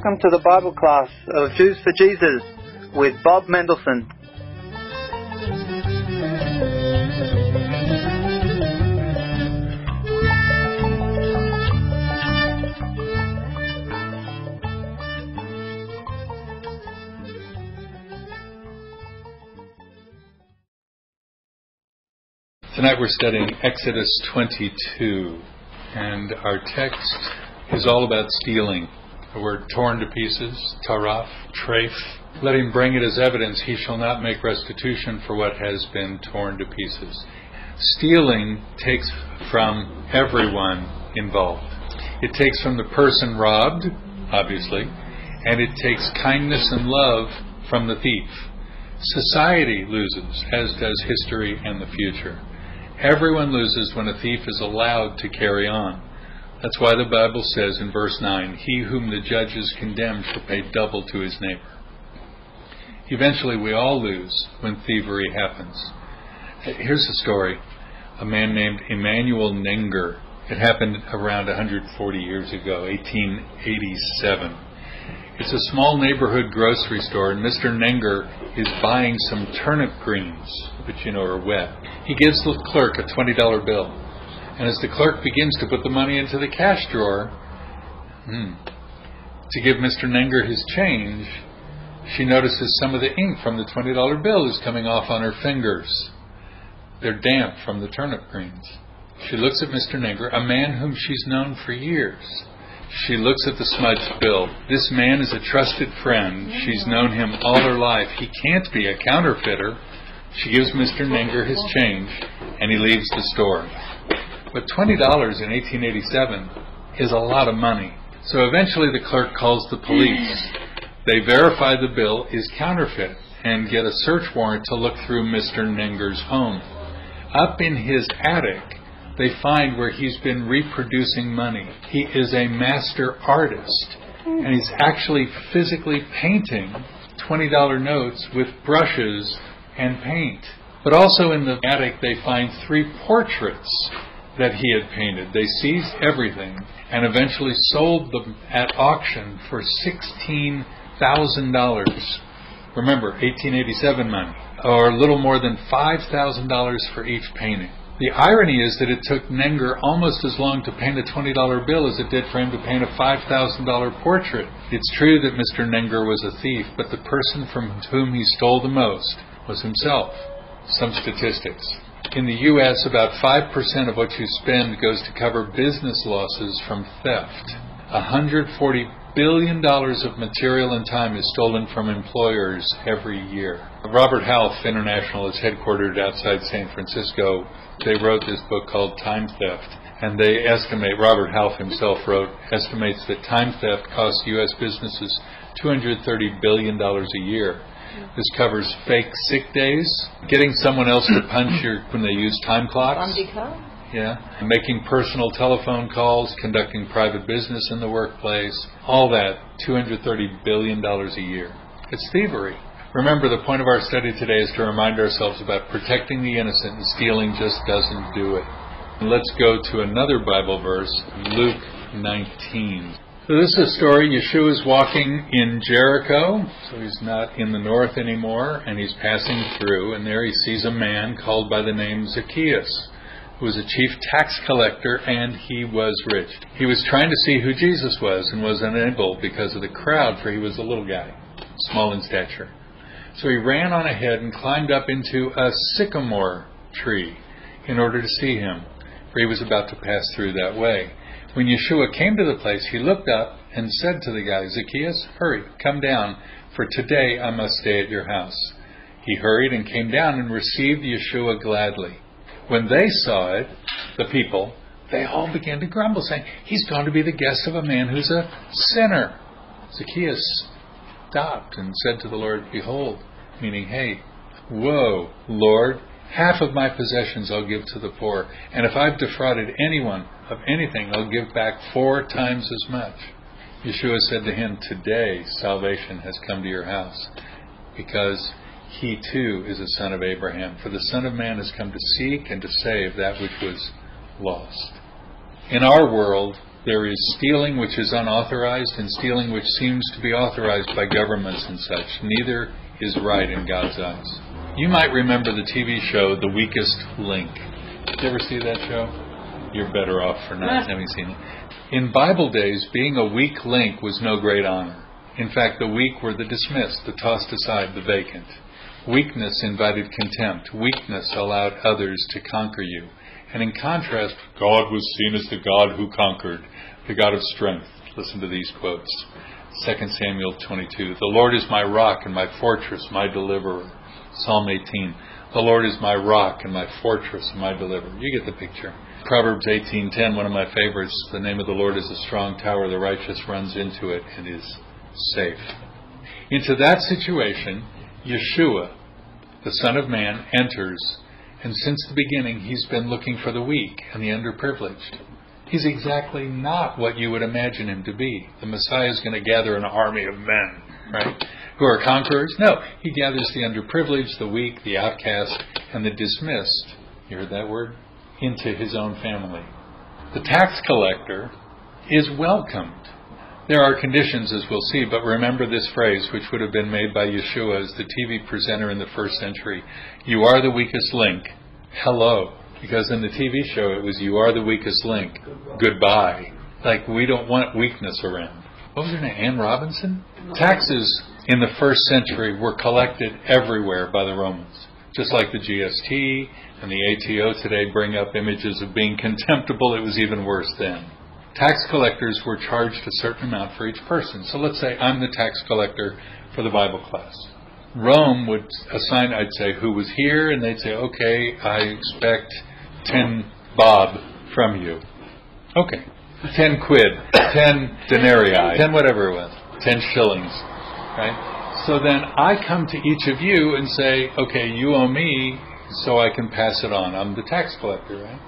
Welcome to the Bible class of Jews for Jesus with Bob Mendelson. Tonight we're studying Exodus 22, and our text is all about stealing. The word torn to pieces, taraf, treif. Let him bring it as evidence. He shall not make restitution for what has been torn to pieces. Stealing takes from everyone involved. It takes from the person robbed, obviously, and it takes kindness and love from the thief. Society loses, as does history and the future. Everyone loses when a thief is allowed to carry on. That's why the Bible says in verse 9, "He whom the judges condemn shall pay double to his neighbor." Eventually we all lose when thievery happens. Here's a story. A man named Emanuel Nenger. It happened around 140 years ago, 1887. It's a small neighborhood grocery store, and Mr. Nenger is buying some turnip greens, which are wet. He gives the clerk a $20 bill. And as the clerk begins to put the money into the cash drawer, to give Mr. Nenger his change, she notices some of the ink from the $20 bill is coming off on her fingers. They're damp from the turnip greens. She looks at Mr. Nenger, a man whom she's known for years. She looks at the smudged bill. This man is a trusted friend. She's known him all her life. He can't be a counterfeiter. She gives Mr. Nenger his change, and he leaves the store. But $20 in 1887 is a lot of money. So eventually the clerk calls the police. They verify the bill is counterfeit and get a search warrant to look through Mr. Nenger's home. Up in his attic, they find where he's been reproducing money. He is a master artist, and he's actually physically painting $20 notes with brushes and paint. But also in the attic, they find 3 portraits that he had painted. They seized everything and eventually sold them at auction for $16,000. Remember, 1887 money, or a little more than $5,000 for each painting. The irony is that it took Nenger almost as long to paint a $20 bill as it did for him to paint a $5,000 portrait. It's true that Mr. Nenger was a thief, but the person from whom he stole the most was himself. Some statistics. In the U.S., about 5% of what you spend goes to cover business losses from theft. $140 billion of material and time is stolen from employers every year. Robert Half International is headquartered outside San Francisco. They wrote this book called Time Theft, and they estimate, Robert Half himself estimates that time theft costs U.S. businesses $230 billion a year. This covers fake sick days, getting someone else to punch when they use time clocks. Making personal telephone calls, conducting private business in the workplace, all that, $230 billion a year. It's thievery. Remember, the point of our study today is to remind ourselves about protecting the innocent, and stealing just doesn't do it. And let's go to another Bible verse, Luke 19. So this is a story. Yeshua's walking in Jericho, so he's not in the north anymore, and he's passing through, and there he sees a man called by the name Zacchaeus, who was a chief tax collector, and he was rich. He was trying to see who Jesus was and was unable because of the crowd, for he was a little guy, small in stature. So he ran on ahead and climbed up into a sycamore tree in order to see him, for he was about to pass through that way. When Yeshua came to the place, he looked up and said to the guy, "Zacchaeus, hurry, come down, for today I must stay at your house." He hurried and came down and received Yeshua gladly. When they saw it, the people, they all began to grumble, saying, "He's going to be the guest of a man who's a sinner." Zacchaeus stopped and said to the Lord, "Behold," meaning, "Hey, whoa, Lord, half of my possessions I'll give to the poor, and if I've defrauded anyone of anything, I'll give back 4 times as much." Yeshua said to him, "Today salvation has come to your house, because he too is a son of Abraham. For the Son of Man has come to seek and to save that which was lost." In our world, There is stealing which is unauthorized and stealing which seems to be authorized by governments and such. Neither is right in God's eyes. You might remember the TV show The Weakest Link. Did you ever see that show? You're better off for not having seen it. In Bible days, being a weak link was no great honor. In fact, the weak were the dismissed, the tossed aside, the vacant. Weakness invited contempt. Weakness allowed others to conquer you. And in contrast, God was seen as the God who conquered, the God of strength. Listen to these quotes. 2 Samuel 22. The Lord is my rock and my fortress, my deliverer. Psalm 18. The Lord is my rock and my fortress and my deliverer. You get the picture. Proverbs 18:10, one of my favorites. The name of the Lord is a strong tower. The righteous runs into it and is safe. Into that situation, Yeshua, the Son of Man, enters. And since the beginning, he's been looking for the weak and the underprivileged. He's exactly not what you would imagine him to be. The Messiah is going to gather an army of men, right, who are conquerors. No, he gathers the underprivileged, the weak, the outcast, and the dismissed, you heard that word, into his own family. The tax collector is welcomed. There are conditions, as we'll see, but remember this phrase, which would have been made by Yeshua as the TV presenter in the first century. You are the weakest link. Hello. Because in the TV show, it was, you are the weakest link. Goodbye. Like, we don't want weakness around. What was her name? Anne Robinson? Taxes in the first century were collected everywhere by the Romans. Just like the GST and the ATO today bring up images of being contemptible, it was even worse then. Tax collectors were charged a certain amount for each person. So let's say I'm the tax collector for the Bible class. Rome would assign, I'd say, who was here, and they'd say, okay, I expect 10 bob from you. Okay, 10 quid, 10 denarii, 10 whatever it was, 10 shillings, right? So then I come to each of you and say, okay, you owe me, so I can pass it on. I'm the tax collector, right?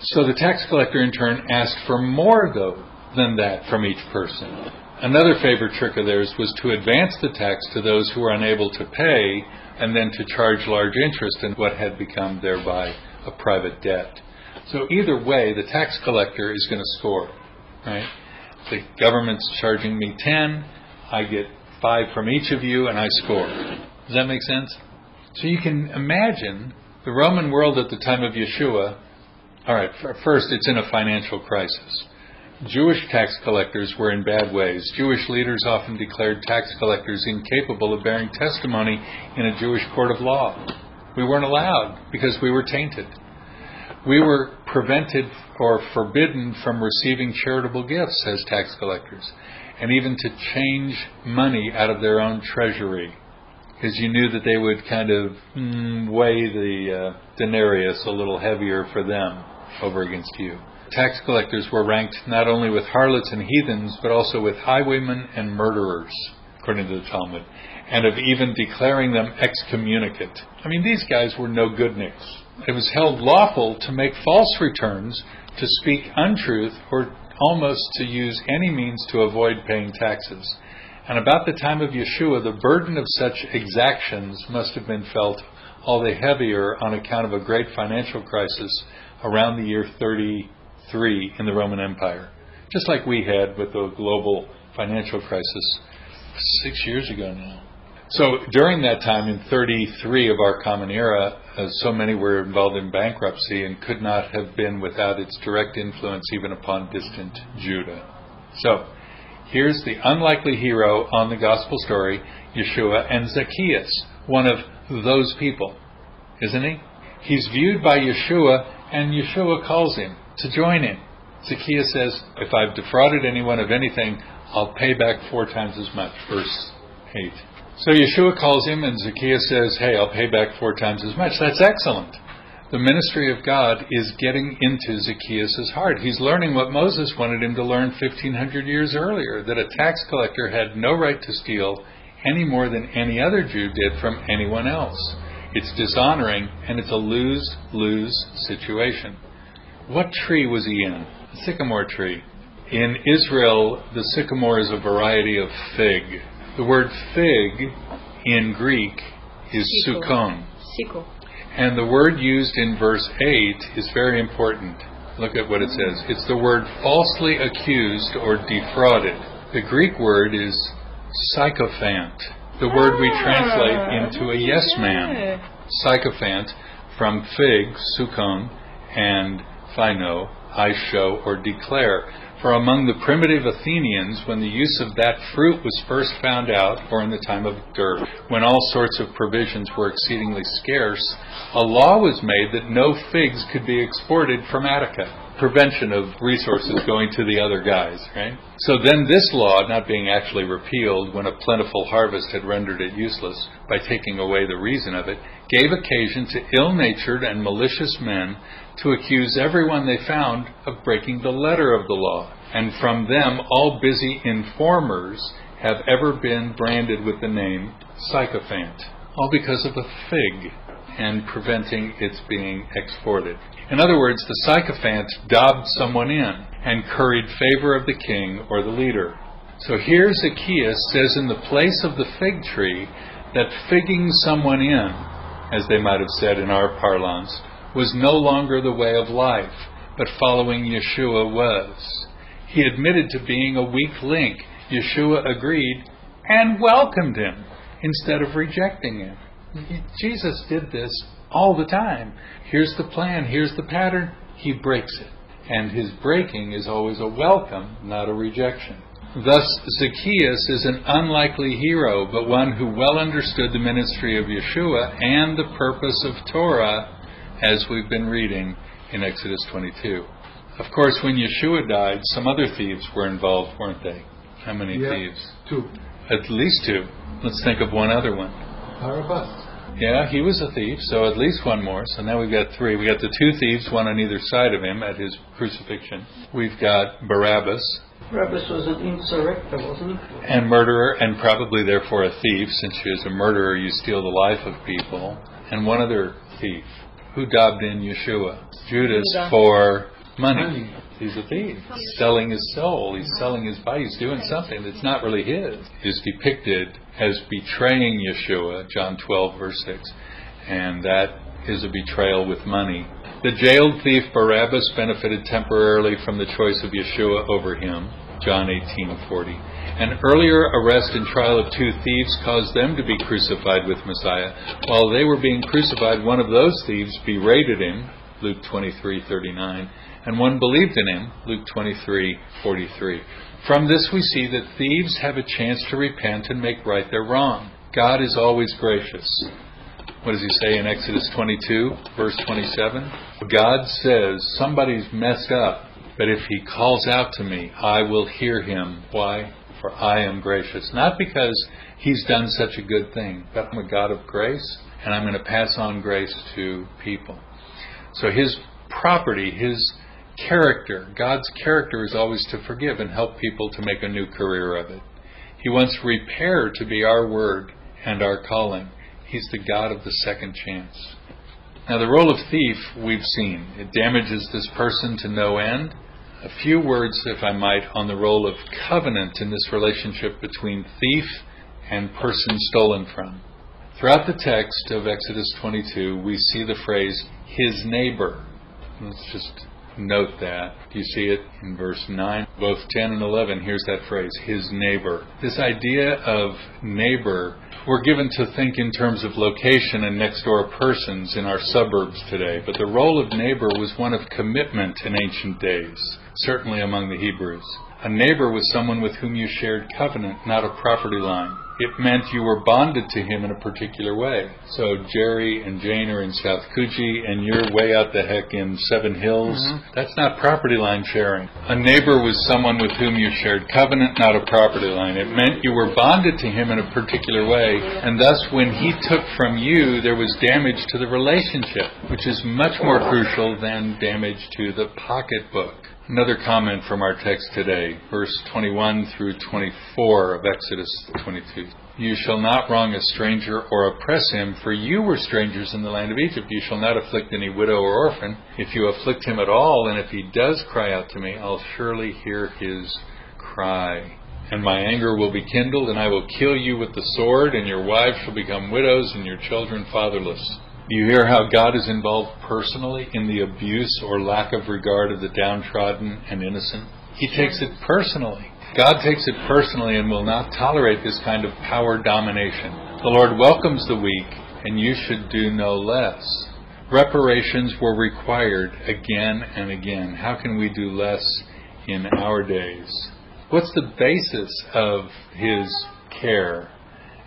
So the tax collector in turn asked for more, though, than that from each person. Another favorite trick of theirs was to advance the tax to those who were unable to pay, and then to charge large interest in what had become thereby a private debt. So either way, the tax collector is going to score, right? The government's charging me 10, I get 5 from each of you, and I score. Does that make sense? So you can imagine the Roman world at the time of Yeshua. All right, first, it's in a financial crisis. Jewish tax collectors were in bad ways. Jewish leaders often declared tax collectors incapable of bearing testimony in a Jewish court of law. We weren't allowed because we were tainted. We were prevented or forbidden from receiving charitable gifts as tax collectors, and even to change money out of their own treasury, because you knew that they would kind of weigh the denarius a little heavier for them over against you. Tax collectors were ranked not only with harlots and heathens, but also with highwaymen and murderers, according to the Talmud, and of even declaring them excommunicate. I mean, these guys were no goodniks. It was held lawful to make false returns, to speak untruth, or almost to use any means to avoid paying taxes. And about the time of Yeshua, the burden of such exactions must have been felt all the heavier on account of a great financial crisis around the year 33 in the Roman Empire. Just like we had with the global financial crisis 6 years ago now. So during that time, in 33 of our Common Era, so many were involved in bankruptcy and could not have been without its direct influence even upon distant Judah. So here's the unlikely hero on the gospel story, Yeshua, and Zacchaeus, one of those people, isn't he? He's viewed by Yeshua, and Yeshua calls him to join him. Zacchaeus says, if I've defrauded anyone of anything, I'll pay back 4 times as much. Verse 8. So Yeshua calls him, and Zacchaeus says, hey, I'll pay back 4 times as much. That's excellent. The ministry of God is getting into Zacchaeus' heart. He's learning what Moses wanted him to learn 1,500 years earlier, that a tax collector had no right to steal any more than any other Jew did from anyone else. It's dishonoring, and it's a lose-lose situation. What tree was he in? A sycamore tree. In Israel, the sycamore is a variety of fig. The word fig in Greek is sukon. Siko. And the word used in verse 8 is very important. Look at what it says. It's the word falsely accused or defrauded. The Greek word is sycophant, the word we translate into a yes man. Sycophant, from fig, sukon, and phino, I show or declare. For among the primitive Athenians, when the use of that fruit was first found out, or in the time of dearth, when all sorts of provisions were exceedingly scarce, a law was made that no figs could be exported from Attica. Prevention of resources going to the other guys, right? So then this law, not being actually repealed when a plentiful harvest had rendered it useless by taking away the reason of it, gave occasion to ill-natured and malicious men to accuse everyone they found of breaking the letter of the law. And from them all busy informers have ever been branded with the name sycophant, all because of a fig and preventing its being exported. In other words, the sycophant dobbed someone in and curried favor of the king or the leader. So here Zacchaeus says in the place of the fig tree that figging someone in, as they might have said in our parlance, was no longer the way of life, but following Yeshua was. He admitted to being a weak link. Yeshua agreed and welcomed him instead of rejecting him. Jesus did this all the time. Here's the plan, here's the pattern, he breaks it. And his breaking is always a welcome, not a rejection. Thus, Zacchaeus is an unlikely hero, but one who well understood the ministry of Yeshua and the purpose of Torah, as we've been reading in Exodus 22. Of course, when Yeshua died, some other thieves were involved, weren't they? How many thieves? 2. At least 2. Let's think of one other one. Barabbas. Yeah, he was a thief, so at least one more. So now we've got 3. We got the 2 thieves, one on either side of him at his crucifixion. We've got Barabbas. Barabbas was an insurrector, wasn't he? And murderer, and probably therefore a thief, since as a murderer you steal the life of people. And one other thief. Who dobbed in Yeshua? Judas for money. He's a thief. He's selling his soul. He's selling his body. He's doing something that's not really his. He's depicted as betraying Yeshua, John 12, verse 6. And that is a betrayal with money. The jailed thief Barabbas benefited temporarily from the choice of Yeshua over him, John 18:40. An earlier arrest and trial of 2 thieves caused them to be crucified with Messiah. While they were being crucified, one of those thieves berated him, Luke 23:39, and one believed in him, Luke 23:43. From this we see that thieves have a chance to repent and make right their wrong. God is always gracious. What does he say in Exodus 22, verse 27? God says, somebody's messed up, but if he calls out to me, I will hear him. Why? For I am gracious. Not because he's done such a good thing, but I'm a God of grace, and I'm going to pass on grace to people. So his property, his character, God's character is always to forgive and help people to make a new career of it. He wants repair to be our word and our calling. He's the God of the second chance. Now the role of thief we've seen. It damages this person to no end. A few words, if I might, on the role of covenant in this relationship between thief and person stolen from. Throughout the text of Exodus 22, we see the phrase, his neighbor. Let's just note that. Do you see it in verse 9? Both 10 and 11, here's that phrase, his neighbor. This idea of neighbor, we're given to think in terms of location and next-door persons in our suburbs today, but the role of neighbor was one of commitment in ancient days, certainly among the Hebrews. A neighbor was someone with whom you shared covenant, not a property line. It meant you were bonded to him in a particular way. So Jerry and Jane are in South Coogee and you're way out the heck in Seven Hills. That's not property line sharing. A neighbor was someone with whom you shared covenant, not a property line. It meant you were bonded to him in a particular way, and thus when he took from you, there was damage to the relationship, which is much more crucial than damage to the pocketbook. Another comment from our text today, verse 21 through 24 of Exodus 22. You shall not wrong a stranger or oppress him, for you were strangers in the land of Egypt. You shall not afflict any widow or orphan. If you afflict him at all, and if he does cry out to me, I'll surely hear his cry. And my anger will be kindled, and I will kill you with the sword, and your wives shall become widows, and your children fatherless. You hear how God is involved personally in the abuse or lack of regard of the downtrodden and innocent? He takes it personally. God takes it personally and will not tolerate this kind of power domination. The Lord welcomes the weak, and you should do no less. Reparations were required again and again. How can we do less in our days? What's the basis of His care?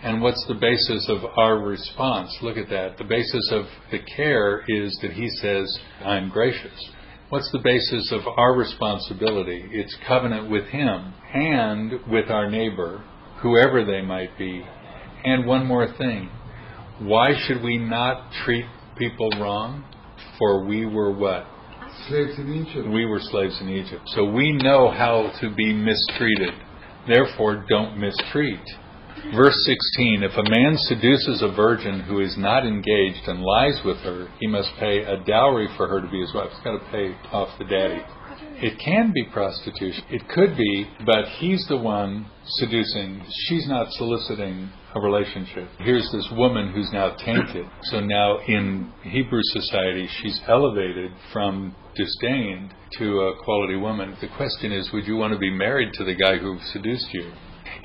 And what's the basis of our response? Look at that. The basis of the care is that He says, I'm gracious. What's the basis of our responsibility? It's covenant with Him and with our neighbor, whoever they might be. And one more thing. Why should we not treat people wrong? For we were what? Slaves in Egypt. We were slaves in Egypt. So we know how to be mistreated. Therefore, don't mistreat. Verse 16, if a man seduces a virgin who is not engaged and lies with her, he must pay a dowry for her to be his wife. He's got to pay off the daddy. It can be prostitution. It could be, but he's the one seducing. She's not soliciting a relationship. Here's this woman who's now tainted. So now in Hebrew society, she's elevated from disdain to a quality woman. The question is, would you want to be married to the guy who seduced you?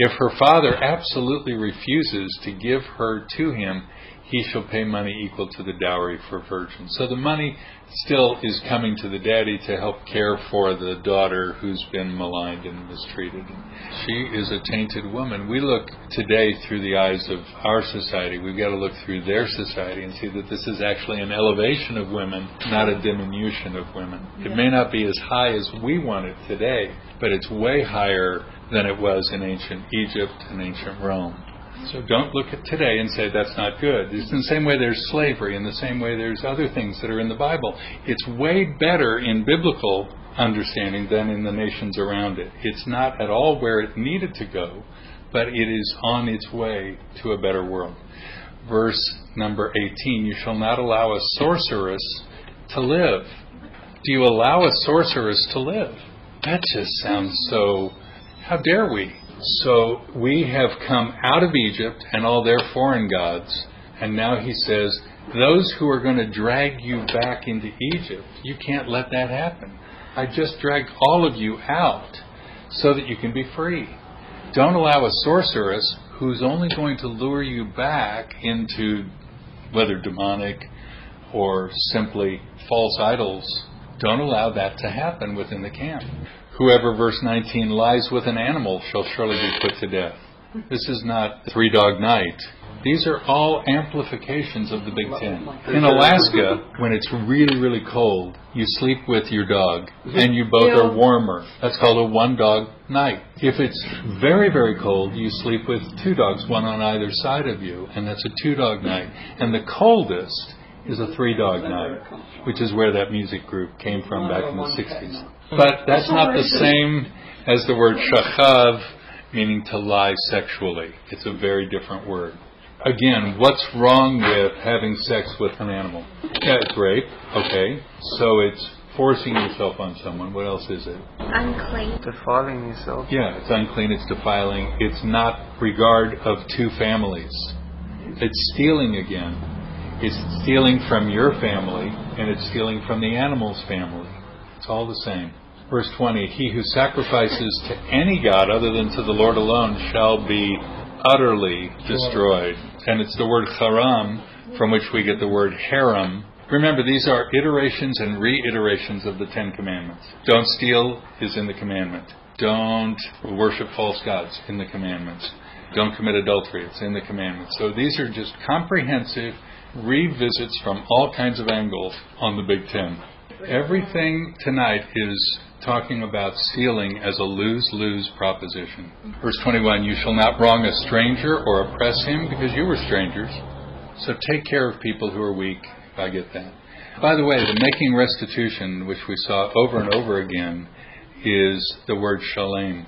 If her father absolutely refuses to give her to him, he shall pay money equal to the dowry for virgins. So the money still is coming to the daddy to help care for the daughter who's been maligned and mistreated. She is a tainted woman. We look today through the eyes of our society. We've got to look through their society and see that this is actually an elevation of women, not a diminution of women. It may not be as high as we want it today, but it's way higher than it was in ancient Egypt and ancient Rome. So don't look at today and say that's not good. It's in the same way there's slavery, in the same way there's other things that are in the Bible. It's way better in biblical understanding than in the nations around it. It's not at all where it needed to go, but it is on its way to a better world. Verse number 18, you shall not allow a sorceress to live. Do you allow a sorceress to live? That just sounds so... How dare we? So we have come out of Egypt and all their foreign gods, and now he says, those who are going to drag you back into Egypt, you can't let that happen. I just dragged all of you out so that you can be free. Don't allow a sorceress who's only going to lure you back into whether demonic or simply false idols. Don't allow that to happen within the camp. Whoever, verse 19, lies with an animal shall surely be put to death. This is not Three-Dog Night. These are all amplifications of the Big Ten. In Alaska, when it's really, really cold, you sleep with your dog, and you both are warmer. That's called a one-dog night. If it's very, very cold, you sleep with two dogs, one on either side of you, and that's a two-dog night. And the coldest is a three-dog night, which is where that music group came from back in the 60s. But that's not the same as the word shachav, meaning to lie sexually. It's a very different word. Again, what's wrong with having sex with an animal? Yeah, it's rape. Okay. So it's forcing yourself on someone. What else is it? Unclean. Defiling yourself. Yeah, it's unclean, it's defiling. It's not regard of two families. It's stealing again. It's stealing from your family, and it's stealing from the animal's family. It's all the same. Verse 20, he who sacrifices to any god other than to the Lord alone shall be utterly destroyed. And it's the word haram from which we get the word harem. Remember, these are iterations and reiterations of the Ten Commandments. Don't steal is in the commandment. Don't worship false gods in the commandments. Don't commit adultery, it's in the commandments. So these are just comprehensive revisits from all kinds of angles on the Big Ten. Everything tonight is talking about sealing as a lose-lose proposition. Verse 21, you shall not wrong a stranger or oppress him because you were strangers. So take care of people who are weak. I get that. By the way, the making restitution, which we saw over and over again, is the word shalom.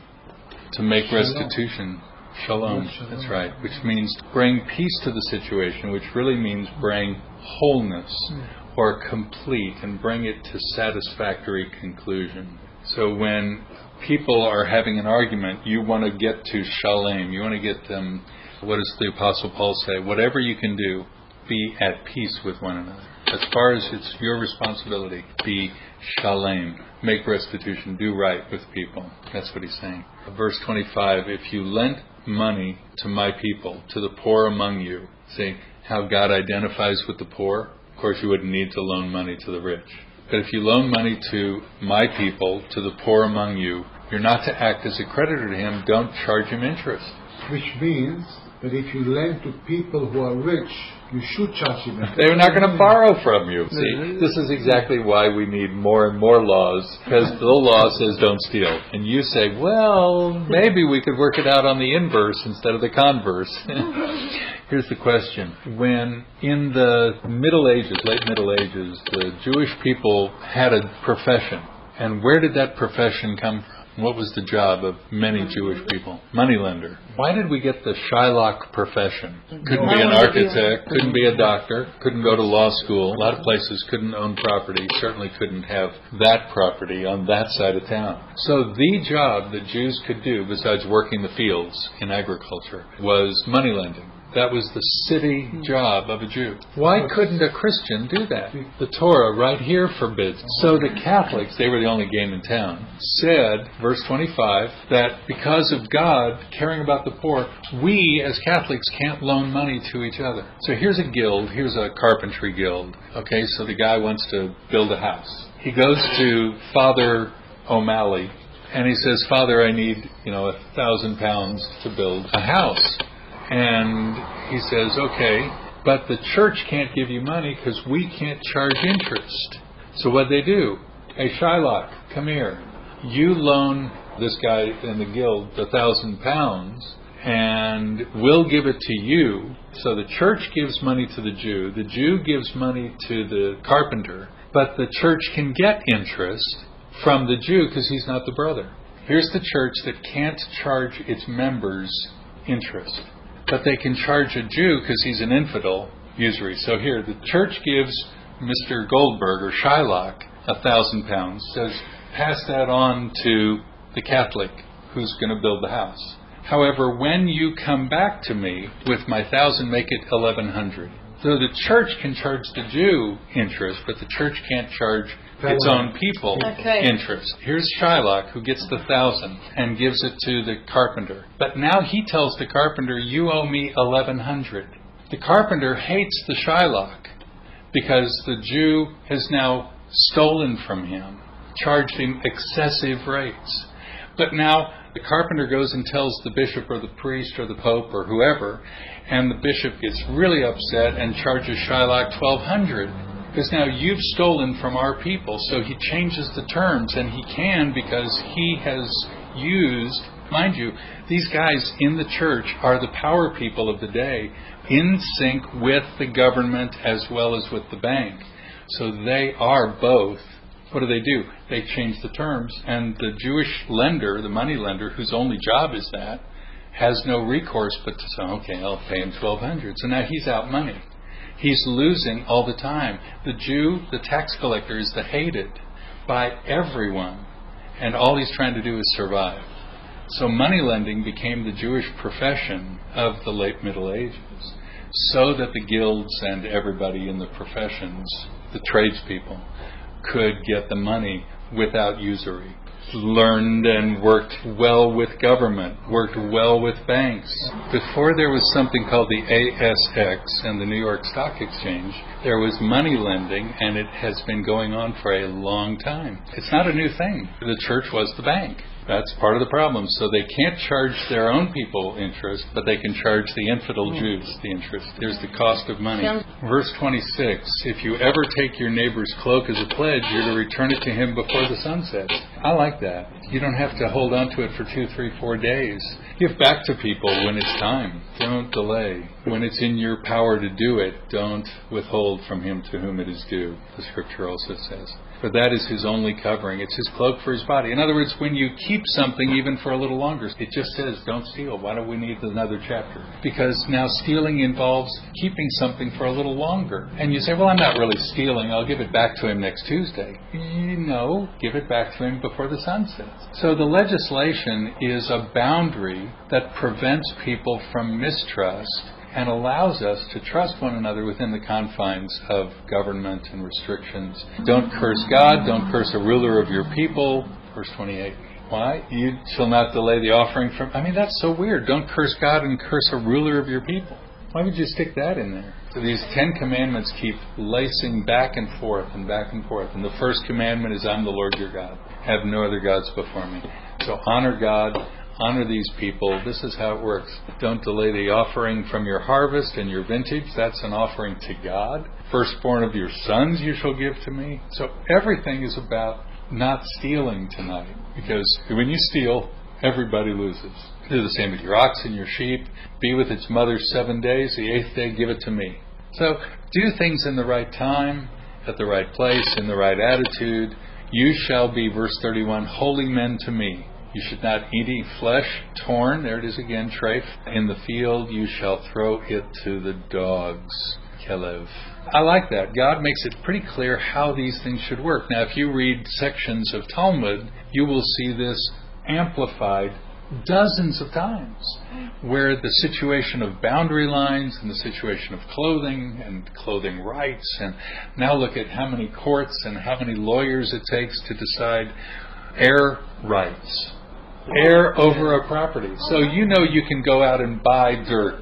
To make restitution. Shalom. That's right. Which means bring peace to the situation, which really means bring wholeness or complete and bring it to satisfactory conclusion. So when people are having an argument, you want to get to shalom. You want to get them, what does the Apostle Paul say? Whatever you can do, be at peace with one another. As far as it's your responsibility, be shalem. Make restitution. Do right with people. That's what he's saying. Verse 25, if you lent money to my people, to the poor among you, see how God identifies with the poor? Of course, you wouldn't need to loan money to the rich. But if you loan money to my people, to the poor among you, you're not to act as a creditor to him. Don't charge him interest. Which means that if you lend to people who are rich, you should charge them. They're not going to borrow from you. See, this is exactly why we need more and more laws, because the law says don't steal. And you say, well, maybe we could work it out on the inverse instead of the converse. Here's the question. When in the Middle Ages, late Middle Ages, the Jewish people had a profession. And where did that profession come from? What was the job of many Jewish people? Moneylender. Why did we get the Shylock profession? Couldn't be an architect, couldn't be a doctor, couldn't go to law school. A lot of places couldn't own property, certainly couldn't have that property on that side of town. So the job that Jews could do, besides working the fields in agriculture, was moneylending. That was the city job of a Jew. Why couldn't a Christian do that? The Torah right here forbids. So the Catholics, they were the only game in town, said, verse 25, that because of God caring about the poor, we as Catholics can't loan money to each other. So here's a guild, here's a carpentry guild. Okay, so the guy wants to build a house. He goes to Father O'Malley and he says, Father, I need, £1,000 to build a house. And he says, okay, but the church can't give you money because we can't charge interest. So what they do? Hey, Shylock, come here. You loan this guy in the guild £1,000 and we'll give it to you. So the church gives money to the Jew gives money to the carpenter, but the church can get interest from the Jew because he's not the brother. Here's the church that can't charge its members interest. But they can charge a Jew because he's an infidel usury. So here, the church gives Mr. Goldberg or Shylock £1,000, says, pass that on to the Catholic who's going to build the house. However, when you come back to me with my 1,000, make it 1,100. So the church can charge the Jew interest, but the church can't charge its own people interest. Here's Shylock who gets the 1,000 and gives it to the carpenter. But now he tells the carpenter, you owe me 1,100. The carpenter hates the Shylock because the Jew has now stolen from him, charged him excessive rates. But now the carpenter goes and tells the bishop or the priest or the pope or whoever, and the bishop gets really upset and charges Shylock 1,200. Because now you've stolen from our people. So he changes the terms, and he can because he has used, mind you, these guys in the church are the power people of the day, in sync with the government as well as with the bank. So they are both. What do? They change the terms, and the Jewish lender, the money lender, whose only job is that, has no recourse but to say, okay, I'll pay him 1,200. So now he's out money. He's losing all the time. The Jew, the tax collector, is the hated by everyone. And all he's trying to do is survive. So money lending became the Jewish profession of the late Middle Ages, so that the guilds and everybody in the professions, the tradespeople, could get the money without usury. Learned and worked well with government, worked well with banks. Before there was something called the ASX and the New York Stock Exchange, there was money lending, and it has been going on for a long time. It's not a new thing. The church was the bank. That's part of the problem. So they can't charge their own people interest, but they can charge the infidel Jews the interest. There's the cost of money. Verse 26, if you ever take your neighbor's cloak as a pledge, you're to return it to him before the sun sets. I like that. You don't have to hold on to it for 2, 3, 4 days. Give back to people when it's time. Don't delay. When it's in your power to do it, don't withhold from him to whom it is due, the scripture also says. For that is his only covering. It's his cloak for his body. In other words, when you keep something even for a little longer, it just says, don't steal. Why do we need another chapter? Because now stealing involves keeping something for a little longer. And you say, well, I'm not really stealing. I'll give it back to him next Tuesday. No, give it back to him before the sun sets. So the legislation is a boundary that prevents people from mistrust and allows us to trust one another within the confines of government and restrictions. Don't curse God, don't curse a ruler of your people. Verse 28. Why? You shall not delay the offering from... that's so weird. Don't curse God and curse a ruler of your people. Why would you stick that in there? So these 10 commandments keep lacing back and forth and back and forth. And the first commandment is, I'm the Lord your God. Have no other gods before me. So honor God, honor these people. This is how it works. Don't delay the offering from your harvest and your vintage. That's an offering to God. Firstborn of your sons you shall give to me. So everything is about not stealing tonight. Because when you steal, everybody loses. Do the same with your ox and your sheep. Be with its mother 7 days. The 8th day, give it to me. So do things in the right time, at the right place, in the right attitude. You shall be, verse 31, holy men to me. You should not eat any flesh torn. There it is again, treif. In the field you shall throw it to the dogs. Kelev. I like that. God makes it pretty clear how these things should work. Now, if you read sections of Talmud, you will see this amplified dozens of times, where the situation of boundary lines and the situation of clothing and clothing rights, and now look at how many courts and how many lawyers it takes to decide heir rights, heir over a property. So you can go out and buy dirt.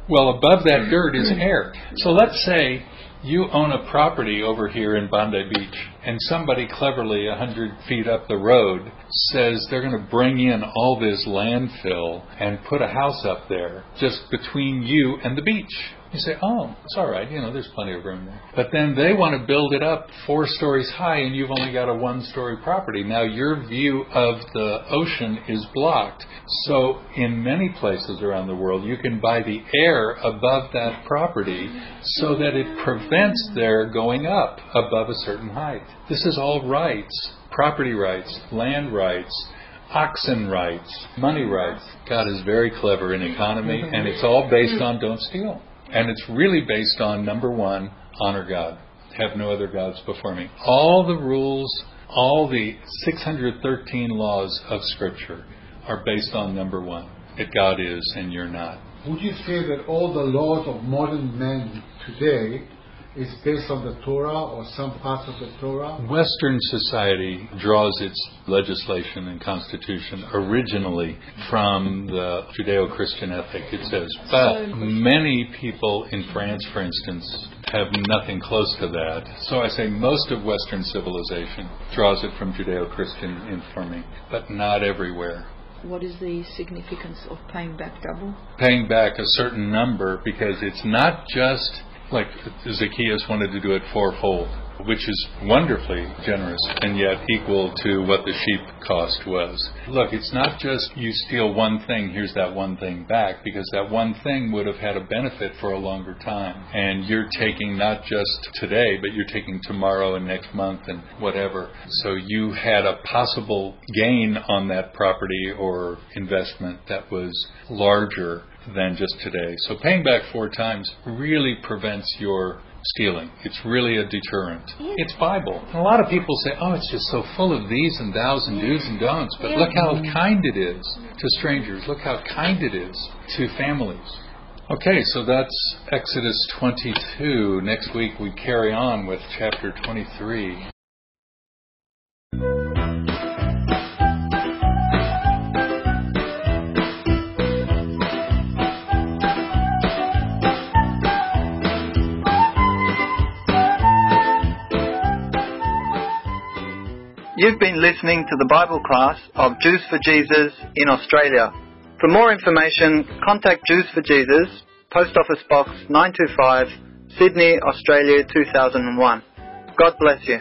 Well, above that dirt is heir. So let's say you own a property over here in Bondi Beach, and somebody cleverly 100 feet up the road says they're going to bring in all this landfill and put a house up there just between you and the beach. You say, oh, it's all right, there's plenty of room there. But then they want to build it up 4 stories high, and you've only got a 1-story property. Now your view of the ocean is blocked. So in many places around the world, you can buy the air above that property so that it prevents their going up above a certain height. This is all rights, property rights, land rights, oxen rights, money rights. God is very clever in economy, and it's all based on don't steal. And it's really based on, number 1, honor God. Have no other gods before me. All the rules, all the 613 laws of Scripture are based on number 1, that God is and you're not. Would you say that all the laws of modern men today is based on the Torah or some parts of the Torah? Western society draws its legislation and constitution originally from the Judeo-Christian ethic, it says. But many people in France, for instance, have nothing close to that. So I say most of Western civilization draws it from Judeo-Christian informing, but not everywhere. What is the significance of paying back double? Paying back a certain number, because it's not just like Zacchaeus wanted to do it 4-fold, which is wonderfully generous and yet equal to what the sheep cost was. Look, it's not just you steal one thing, here's that one thing back, because that one thing would have had a benefit for a longer time. And you're taking not just today, but you're taking tomorrow and next month and whatever. So you had a possible gain on that property or investment that was larger than just today. So paying back 4 times really prevents your stealing. It's really a deterrent. It's Bible. And a lot of people say, oh, it's just so full of these and thous and do's and don'ts. But look how kind it is to strangers. Look how kind it is to families. Okay, so that's Exodus 22. Next week we carry on with chapter 23. You've been listening to the Bible class of Jews for Jesus in Australia. For more information, contact Jews for Jesus, Post Office Box 925, Sydney, Australia 2001. God bless you.